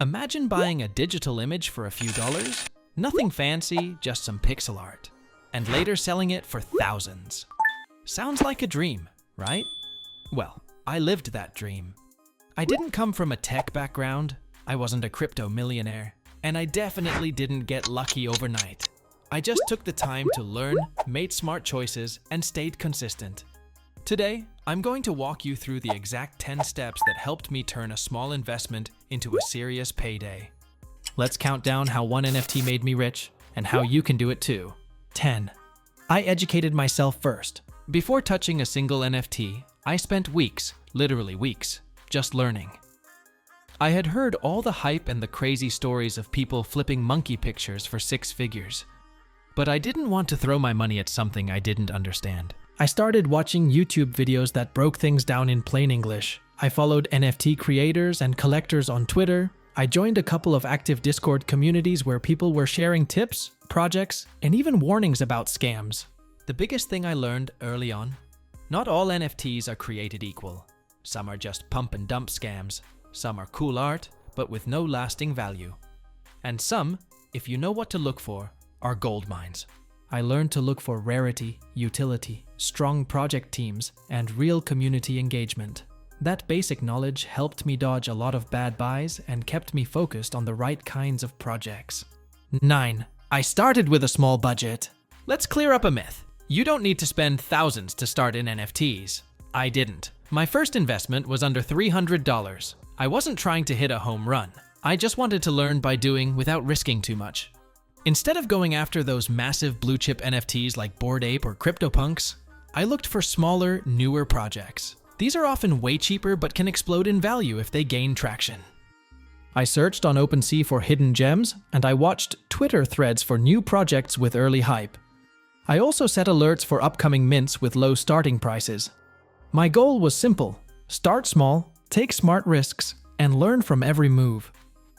Imagine buying a digital image for a few dollars, nothing fancy, just some pixel art, and later selling it for thousands. Sounds like a dream, right? Well, I lived that dream. I didn't come from a tech background, I wasn't a crypto millionaire, and I definitely didn't get lucky overnight. I just took the time to learn, made smart choices, and stayed consistent. Today, I'm going to walk you through the exact 10 steps that helped me turn a small investment into a serious payday. Let's count down how one NFT made me rich and how you can do it too. 10. I educated myself first. Before touching a single NFT, I spent weeks, literally weeks, just learning. I had heard all the hype and the crazy stories of people flipping monkey pictures for 6 figures. But I didn't want to throw my money at something I didn't understand. I started watching YouTube videos that broke things down in plain English. I followed NFT creators and collectors on Twitter. I joined a couple of active Discord communities where people were sharing tips, projects, and even warnings about scams. The biggest thing I learned early on: not all NFTs are created equal. Some are just pump and dump scams. Some are cool art, but with no lasting value. And some, if you know what to look for, are gold mines. I learned to look for rarity, utility, strong project teams, and real community engagement. That basic knowledge helped me dodge a lot of bad buys and kept me focused on the right kinds of projects. 9. I started with a small budget. Let's clear up a myth. You don't need to spend thousands to start in NFTs. I didn't. My first investment was under $300. I wasn't trying to hit a home run. I just wanted to learn by doing without risking too much. Instead of going after those massive blue-chip NFTs like Bored Ape or CryptoPunks, I looked for smaller, newer projects. These are often way cheaper but can explode in value if they gain traction. I searched on OpenSea for hidden gems, and I watched Twitter threads for new projects with early hype. I also set alerts for upcoming mints with low starting prices. My goal was simple: start small, take smart risks, and learn from every move.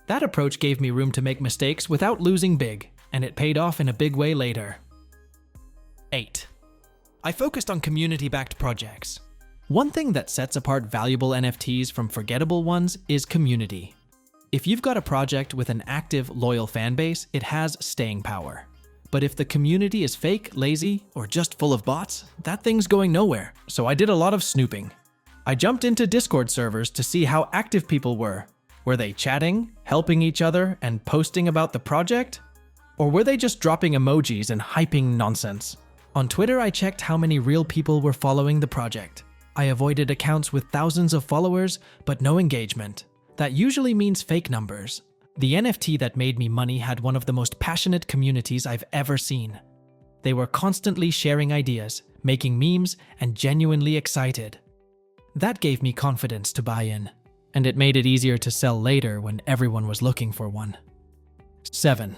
That approach gave me room to make mistakes without losing big, and it paid off in a big way later. 8. I focused on community-backed projects. One thing that sets apart valuable NFTs from forgettable ones is community. If you've got a project with an active, loyal fanbase, it has staying power. But if the community is fake, lazy, or just full of bots, that thing's going nowhere. So I did a lot of snooping. I jumped into Discord servers to see how active people were. Were they chatting, helping each other, and posting about the project? Or were they just dropping emojis and hyping nonsense? On Twitter, I checked how many real people were following the project. I avoided accounts with thousands of followers, but no engagement. That usually means fake numbers. The NFT that made me money had one of the most passionate communities I've ever seen. They were constantly sharing ideas, making memes, and genuinely excited. That gave me confidence to buy in, and it made it easier to sell later when everyone was looking for one. 7.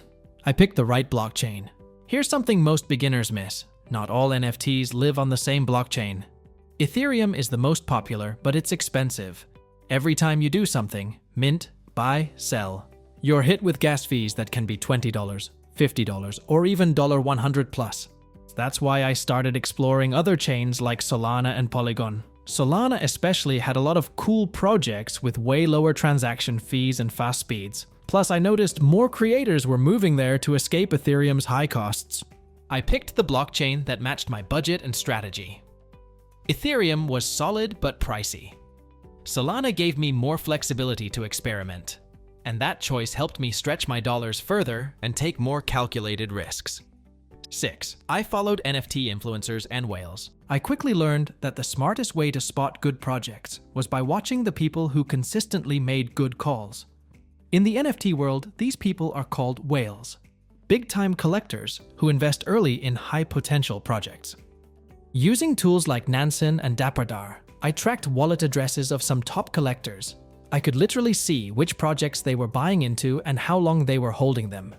I picked the right blockchain. Here's something most beginners miss. Not all NFTs live on the same blockchain. Ethereum is the most popular, but it's expensive. Every time you do something, mint, buy, sell, you're hit with gas fees that can be $20, $50, or even $100 plus. That's why I started exploring other chains like Solana and Polygon. Solana especially had a lot of cool projects with way lower transaction fees and fast speeds. Plus, I noticed more creators were moving there to escape Ethereum's high costs. I picked the blockchain that matched my budget and strategy. Ethereum was solid but pricey. Solana gave me more flexibility to experiment, and that choice helped me stretch my dollars further and take more calculated risks. 6. I followed NFT influencers and whales. I quickly learned that the smartest way to spot good projects was by watching the people who consistently made good calls. In the NFT world, these people are called whales, big-time collectors who invest early in high-potential projects. Using tools like Nansen and Dapradar, I tracked wallet addresses of some top collectors. I could literally see which projects they were buying into and how long they were holding them.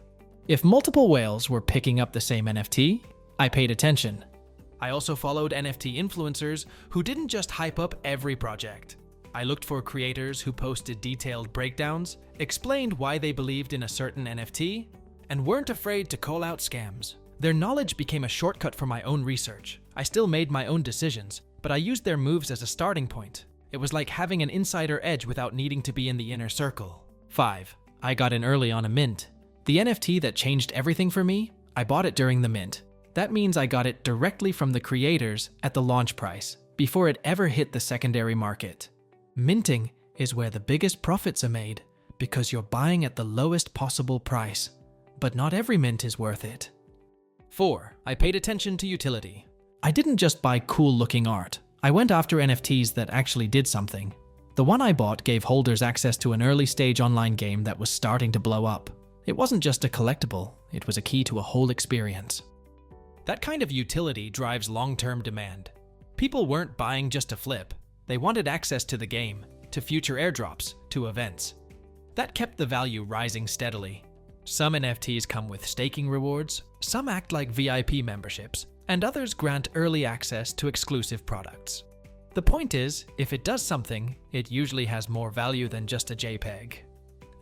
If multiple whales were picking up the same NFT, I paid attention. I also followed NFT influencers who didn't just hype up every project. I looked for creators who posted detailed breakdowns, explained why they believed in a certain NFT, and weren't afraid to call out scams. Their knowledge became a shortcut for my own research. I still made my own decisions, but I used their moves as a starting point. It was like having an insider edge without needing to be in the inner circle. 5. I got in early on a mint. The NFT that changed everything for me, I bought it during the mint. That means I got it directly from the creators at the launch price, before it ever hit the secondary market. Minting is where the biggest profits are made, because you're buying at the lowest possible price. But not every mint is worth it. 4. I paid attention to utility. I didn't just buy cool-looking art. I went after NFTs that actually did something. The one I bought gave holders access to an early-stage online game that was starting to blow up. It wasn't just a collectible, it was a key to a whole experience. That kind of utility drives long-term demand. People weren't buying just to flip. They wanted access to the game, to future airdrops, to events. That kept the value rising steadily. Some NFTs come with staking rewards, some act like VIP memberships, and others grant early access to exclusive products. The point is, if it does something, it usually has more value than just a JPEG.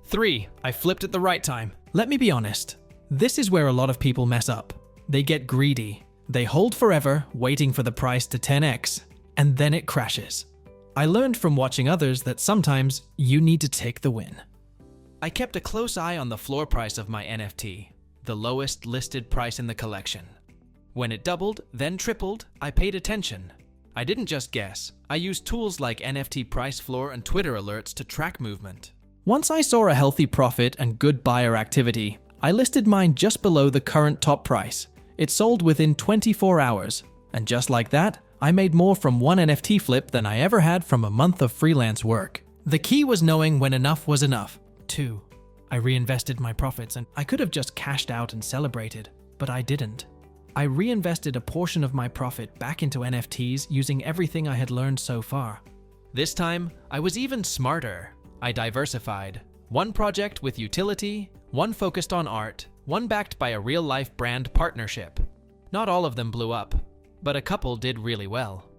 3. I flipped at the right time. Let me be honest. This is where a lot of people mess up. They get greedy. They hold forever, waiting for the price to 10x, and then it crashes. I learned from watching others that sometimes you need to take the win. I kept a close eye on the floor price of my NFT, the lowest listed price in the collection. When it doubled, then tripled, I paid attention. I didn't just guess. I used tools like NFT price floor and Twitter alerts to track movement. Once I saw a healthy profit and good buyer activity, I listed mine just below the current top price. It sold within 24 hours, and just like that, I made more from one NFT flip than I ever had from a month of freelance work. The key was knowing when enough was enough. 2. I reinvested my profits, and I could have just cashed out and celebrated, but I didn't. I reinvested a portion of my profit back into NFTs using everything I had learned so far. This time, I was even smarter. I diversified. One project with utility, one focused on art, one backed by a real-life brand partnership. Not all of them blew up, but a couple did really well.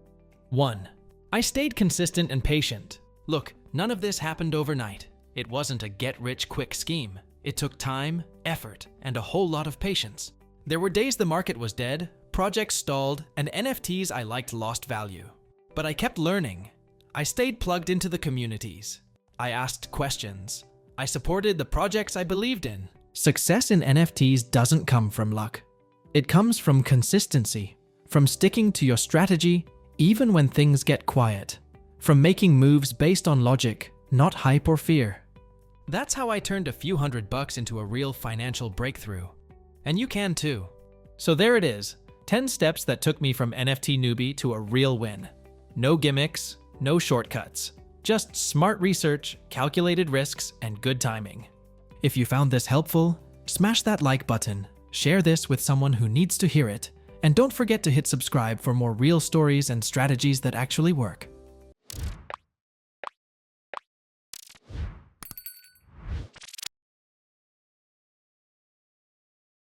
1. I stayed consistent and patient. Look, none of this happened overnight. It wasn't a get-rich-quick scheme. It took time, effort, and a whole lot of patience. There were days the market was dead, projects stalled, and NFTs I liked lost value. But I kept learning. I stayed plugged into the communities. I asked questions. I supported the projects I believed in. Success in NFTs doesn't come from luck. It comes from consistency, from sticking to your strategy even when things get quiet, from making moves based on logic, not hype or fear. That's how I turned a few $100 into a real financial breakthrough. And you can too. So there it is, 10 steps that took me from NFT newbie to a real win. No gimmicks, no shortcuts. Just smart research, calculated risks, and good timing. If you found this helpful, smash that like button, share this with someone who needs to hear it, and don't forget to hit subscribe for more real stories and strategies that actually work.